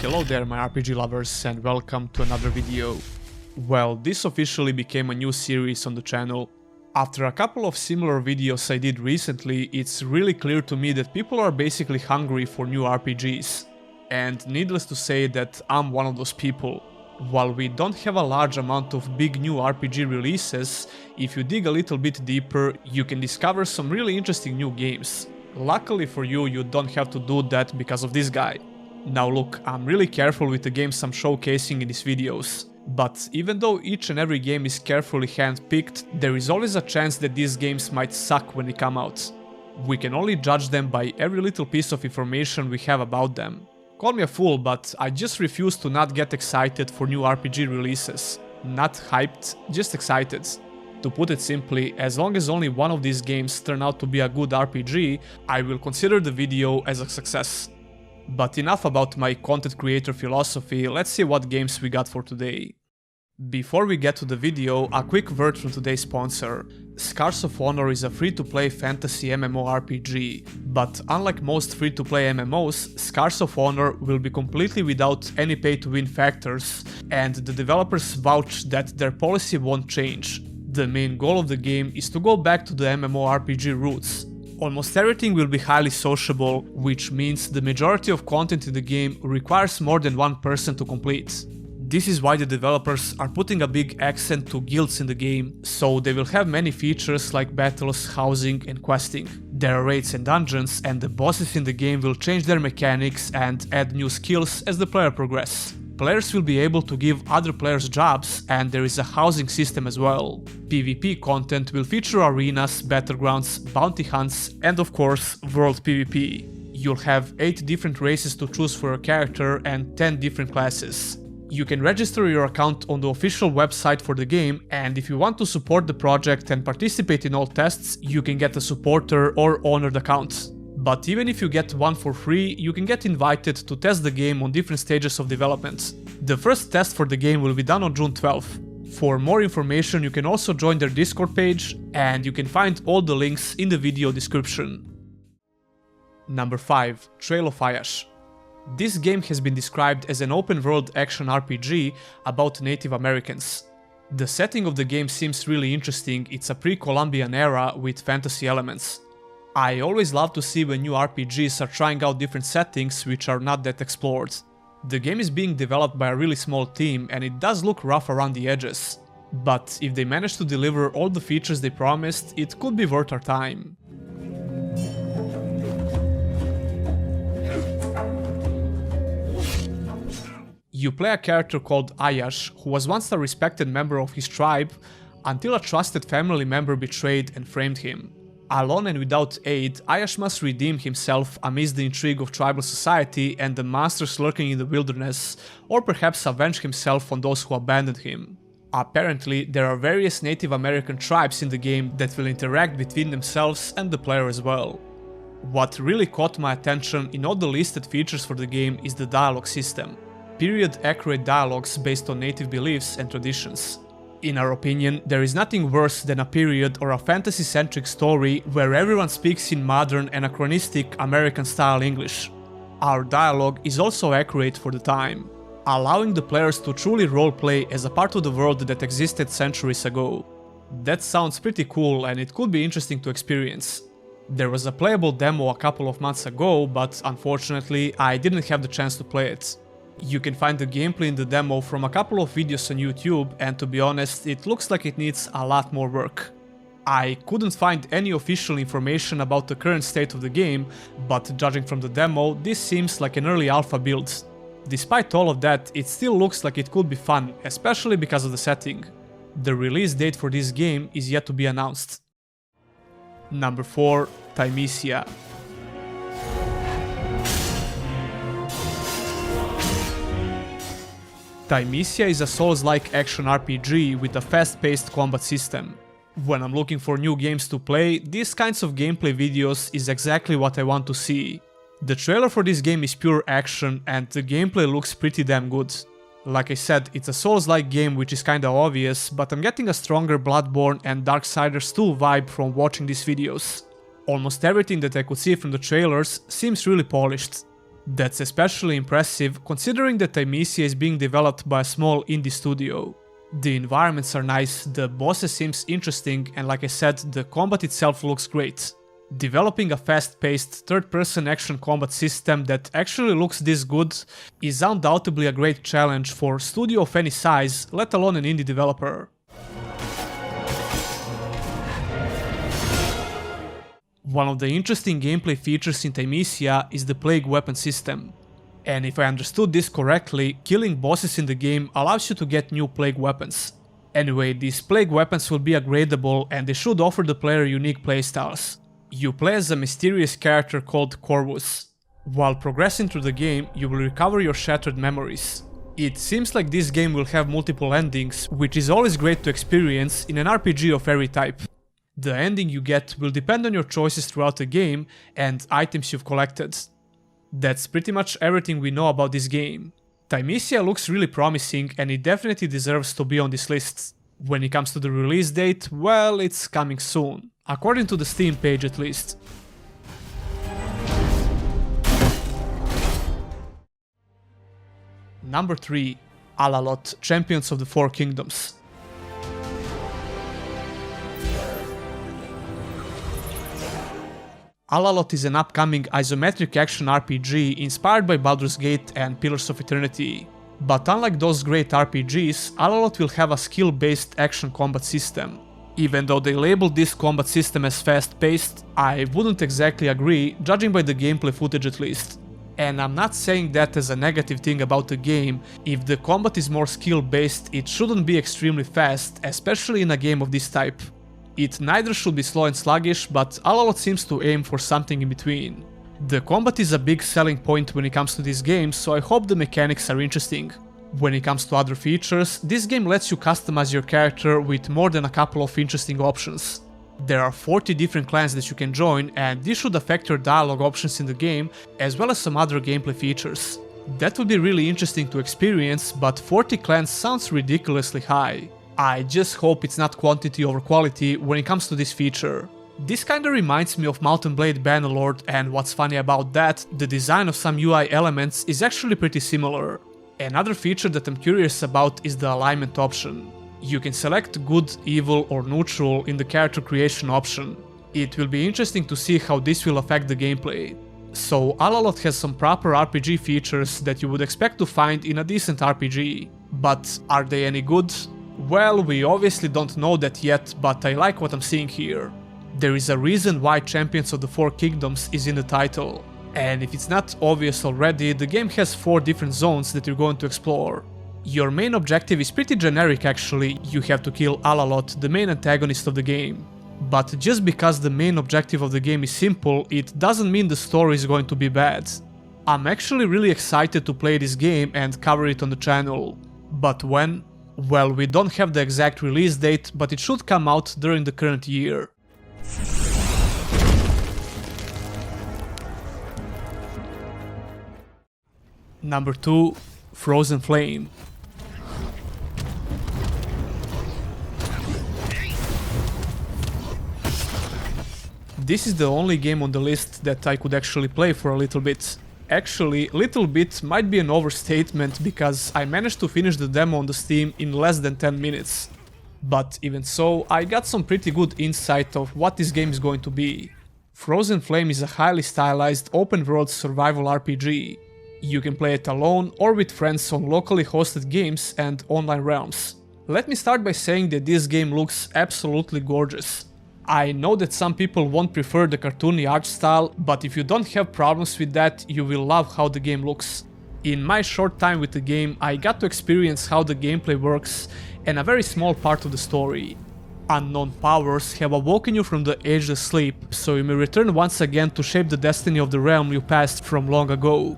Hello there my RPG lovers and welcome to another video. Well, this officially became a new series on the channel. After a couple of similar videos I did recently, it's really clear to me that people are basically hungry for new RPGs. And needless to say that I'm one of those people. While we don't have a large amount of big new RPG releases, if you dig a little bit deeper, you can discover some really interesting new games. Luckily for you, you don't have to do that because of this guy. Now look, I'm really careful with the games I'm showcasing in these videos, but even though each and every game is carefully hand-picked, there is always a chance that these games might suck when they come out. We can only judge them by every little piece of information we have about them. Call me a fool, but I just refuse to not get excited for new RPG releases. Not hyped, just excited. To put it simply, as long as only one of these games turn out to be a good RPG, I will consider the video as a success. But enough about my content creator philosophy, let's see what games we got for today. Before we get to the video, a quick word from today's sponsor. Scars of Honor is a free-to-play fantasy MMORPG, but unlike most free-to-play MMOs, Scars of Honor will be completely without any pay-to-win factors, and the developers vouch that their policy won't change. The main goal of the game is to go back to the MMORPG roots. Almost everything will be highly sociable, which means the majority of content in the game requires more than one person to complete. This is why the developers are putting a big accent to guilds in the game, so they will have many features like battles, housing and questing. There are raids and dungeons, and the bosses in the game will change their mechanics and add new skills as the player progresses. Players will be able to give other players jobs, and there is a housing system as well. PvP content will feature arenas, battlegrounds, bounty hunts, and of course, world PvP. You'll have 8 different races to choose for your character and 10 different classes. You can register your account on the official website for the game, and if you want to support the project and participate in all tests, you can get a supporter or honored account. But even if you get one for free, you can get invited to test the game on different stages of development. The first test for the game will be done on June 12th. For more information, you can also join their Discord page, and you can find all the links in the video description. Number 5. Trail of Ayash. This game has been described as an open-world action RPG about Native Americans. The setting of the game seems really interesting. It's a pre-Columbian era with fantasy elements. I always love to see when new RPGs are trying out different settings which are not that explored. The game is being developed by a really small team and it does look rough around the edges. But if they manage to deliver all the features they promised, it could be worth our time. You play a character called Ayash, who was once a respected member of his tribe, until a trusted family member betrayed and framed him. Alone and without aid, Ayash must redeem himself amidst the intrigue of tribal society and the monsters lurking in the wilderness, or perhaps avenge himself on those who abandoned him. Apparently, there are various Native American tribes in the game that will interact between themselves and the player as well. What really caught my attention in all the listed features for the game is the dialogue system. Period-accurate dialogues based on native beliefs and traditions. In our opinion, there is nothing worse than a period or a fantasy-centric story where everyone speaks in modern, anachronistic American-style English. Our dialogue is also accurate for the time, allowing the players to truly roleplay as a part of the world that existed centuries ago. That sounds pretty cool and it could be interesting to experience. There was a playable demo a couple of months ago, but unfortunately I didn't have the chance to play it. You can find the gameplay in the demo from a couple of videos on YouTube, and to be honest, it looks like it needs a lot more work. I couldn't find any official information about the current state of the game, but judging from the demo, this seems like an early alpha build. Despite all of that, it still looks like it could be fun, especially because of the setting. The release date for this game is yet to be announced. Number 4. Thymesia. Thymesia is a Souls-like action RPG with a fast-paced combat system. When I'm looking for new games to play, these kinds of gameplay videos is exactly what I want to see. The trailer for this game is pure action and the gameplay looks pretty damn good. Like I said, it's a Souls-like game which is kinda obvious, but I'm getting a stronger Bloodborne and Darksiders 2 vibe from watching these videos. Almost everything that I could see from the trailers seems really polished. That's especially impressive considering that Thymesia is being developed by a small indie studio. The environments are nice, the bosses seems interesting, and like I said, the combat itself looks great. Developing a fast-paced third-person action combat system that actually looks this good is undoubtedly a great challenge for a studio of any size, let alone an indie developer. One of the interesting gameplay features in Thymesia is the plague weapon system. And if I understood this correctly, killing bosses in the game allows you to get new plague weapons. Anyway, these plague weapons will be upgradable and they should offer the player unique playstyles. You play as a mysterious character called Corvus. While progressing through the game, you will recover your shattered memories. It seems like this game will have multiple endings, which is always great to experience in an RPG of every type. The ending you get will depend on your choices throughout the game and items you've collected. That's pretty much everything we know about this game. Thymesia looks really promising and it definitely deserves to be on this list. When it comes to the release date, well, it's coming soon. According to the Steam page at least. Number 3. Alaloth, Champions of the Four Kingdoms. Alaloth is an upcoming isometric action RPG inspired by Baldur's Gate and Pillars of Eternity. But unlike those great RPGs, Alaloth will have a skill-based action combat system. Even though they labeled this combat system as fast-paced, I wouldn't exactly agree, judging by the gameplay footage at least. And I'm not saying that as a negative thing about the game. If the combat is more skill-based, it shouldn't be extremely fast, especially in a game of this type. It neither should be slow and sluggish, but Alaloth seems to aim for something in between. The combat is a big selling point when it comes to this game, so I hope the mechanics are interesting. When it comes to other features, this game lets you customize your character with more than a couple of interesting options. There are 40 different clans that you can join, and this should affect your dialogue options in the game, as well as some other gameplay features. That would be really interesting to experience, but 40 clans sounds ridiculously high. I just hope it's not quantity over quality when it comes to this feature. This kinda reminds me of Mount & Blade Bannerlord, and what's funny about that, the design of some UI elements is actually pretty similar. Another feature that I'm curious about is the alignment option. You can select good, evil or neutral in the character creation option. It will be interesting to see how this will affect the gameplay. So Alaloth has some proper RPG features that you would expect to find in a decent RPG. But are they any good? Well, we obviously don't know that yet, but I like what I'm seeing here. There is a reason why Champions of the Four Kingdoms is in the title. And if it's not obvious already, the game has 4 different zones that you're going to explore. Your main objective is pretty generic actually, you have to kill Alaloth, the main antagonist of the game. But just because the main objective of the game is simple, it doesn't mean the story is going to be bad. I'm actually really excited to play this game and cover it on the channel. But when? Well, we don't have the exact release date, but it should come out during the current year. Number 2. Frozen Flame. This is the only game on the list that I could actually play for a little bit. Actually, little bit might be an overstatement because I managed to finish the demo on the Steam in less than 10 minutes. But even so, I got some pretty good insight of what this game is going to be. Frozen Flame is a highly stylized open-world survival RPG. You can play it alone or with friends on locally hosted games and online realms. Let me start by saying that this game looks absolutely gorgeous. I know that some people won't prefer the cartoony art style, but if you don't have problems with that, you will love how the game looks. In my short time with the game, I got to experience how the gameplay works and a very small part of the story. Unknown powers have awoken you from the ageless sleep, so you may return once again to shape the destiny of the realm you passed from long ago.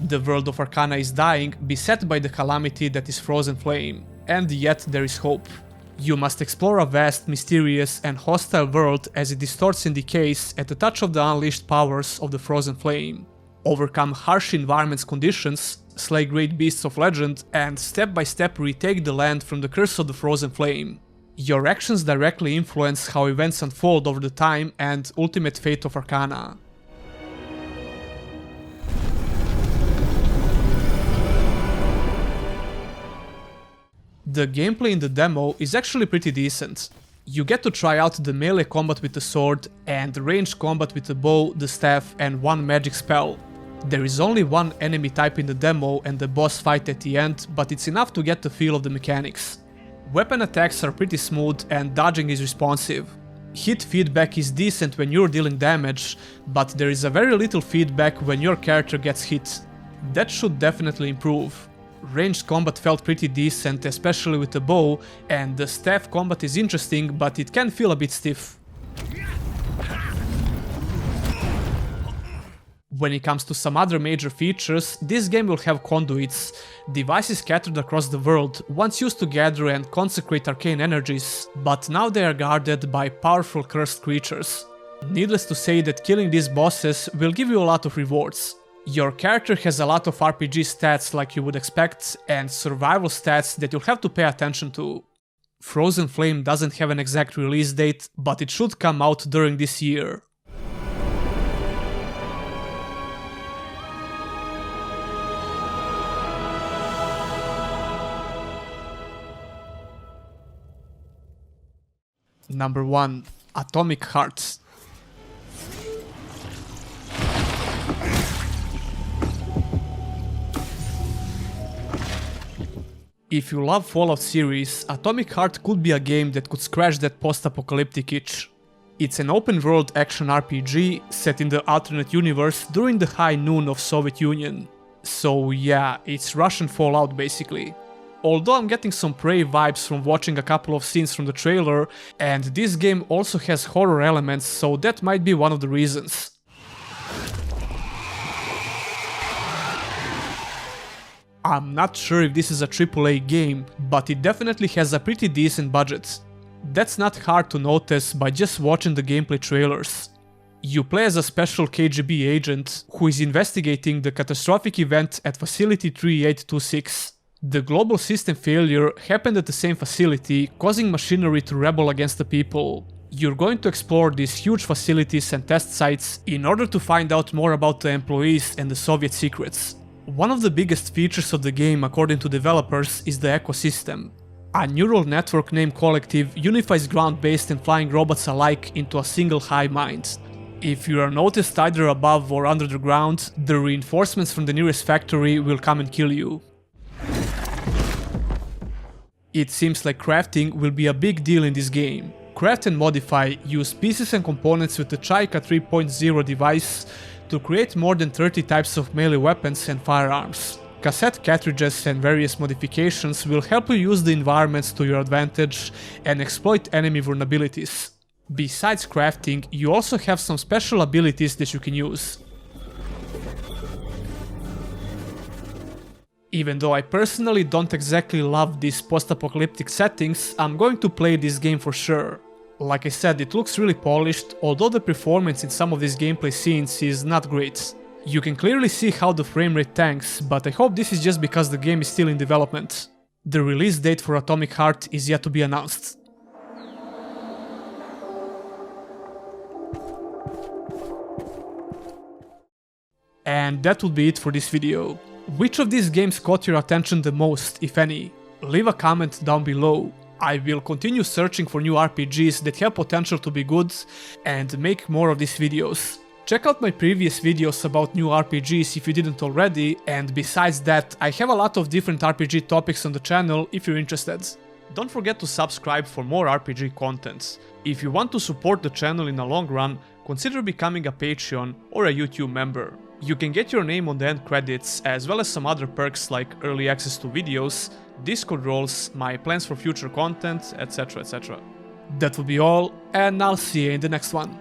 The world of Arcana is dying, beset by the calamity that is Frozen Flame, and yet there is hope. You must explore a vast, mysterious and hostile world as it distorts and decays at the touch of the unleashed powers of the Frozen Flame. Overcome harsh environment's conditions, slay great beasts of legend, and step by step retake the land from the curse of the Frozen Flame. Your actions directly influence how events unfold over the time and ultimate fate of Arcana. The gameplay in the demo is actually pretty decent. You get to try out the melee combat with the sword and ranged combat with the bow, the staff and one magic spell. There is only one enemy type in the demo and the boss fight at the end, but it's enough to get the feel of the mechanics. Weapon attacks are pretty smooth and dodging is responsive. Hit feedback is decent when you're dealing damage, but there is a very little feedback when your character gets hit. That should definitely improve. Ranged combat felt pretty decent, especially with the bow, and the staff combat is interesting, but it can feel a bit stiff. When it comes to some other major features, this game will have conduits, devices scattered across the world, once used to gather and consecrate arcane energies, but now they are guarded by powerful cursed creatures. Needless to say that killing these bosses will give you a lot of rewards. Your character has a lot of RPG stats like you would expect, and survival stats that you'll have to pay attention to. Frozen Flame doesn't have an exact release date, but it should come out during this year. Number 1. Atomic Heart. If you love Fallout series, Atomic Heart could be a game that could scratch that post-apocalyptic itch. It's an open-world action RPG set in the alternate universe during the high noon of Soviet Union. So yeah, it's Russian Fallout basically. Although I'm getting some Prey vibes from watching a couple of scenes from the trailer, and this game also has horror elements, so that might be one of the reasons. I'm not sure if this is a AAA game, but it definitely has a pretty decent budget. That's not hard to notice by just watching the gameplay trailers. You play as a special KGB agent who is investigating the catastrophic event at Facility 3826. The global system failure happened at the same facility, causing machinery to rebel against the people. You're going to explore these huge facilities and test sites in order to find out more about the employees and the Soviet secrets. One of the biggest features of the game, according to developers, is the ecosystem. A neural network named Collective unifies ground-based and flying robots alike into a single hive mind. If you are noticed either above or under the ground, the reinforcements from the nearest factory will come and kill you. It seems like crafting will be a big deal in this game. Craft and Modify use pieces and components with the Chaika 3.0 device to create more than 30 types of melee weapons and firearms. Cassette cartridges and various modifications will help you use the environments to your advantage and exploit enemy vulnerabilities. Besides crafting, you also have some special abilities that you can use. Even though I personally don't exactly love these post-apocalyptic settings, I'm going to play this game for sure. Like I said, it looks really polished, although the performance in some of these gameplay scenes is not great. You can clearly see how the frame rate tanks, but I hope this is just because the game is still in development. The release date for Atomic Heart is yet to be announced. And that would be it for this video. Which of these games caught your attention the most, if any? Leave a comment down below. I will continue searching for new RPGs that have potential to be good and make more of these videos. Check out my previous videos about new RPGs if you didn't already, and besides that, I have a lot of different RPG topics on the channel if you're interested. Don't forget to subscribe for more RPG content. If you want to support the channel in the long run, consider becoming a Patreon or a YouTube member. You can get your name on the end credits, as well as some other perks like early access to videos, Discord roles, my plans for future content, etc. etc. That will be all, and I'll see you in the next one.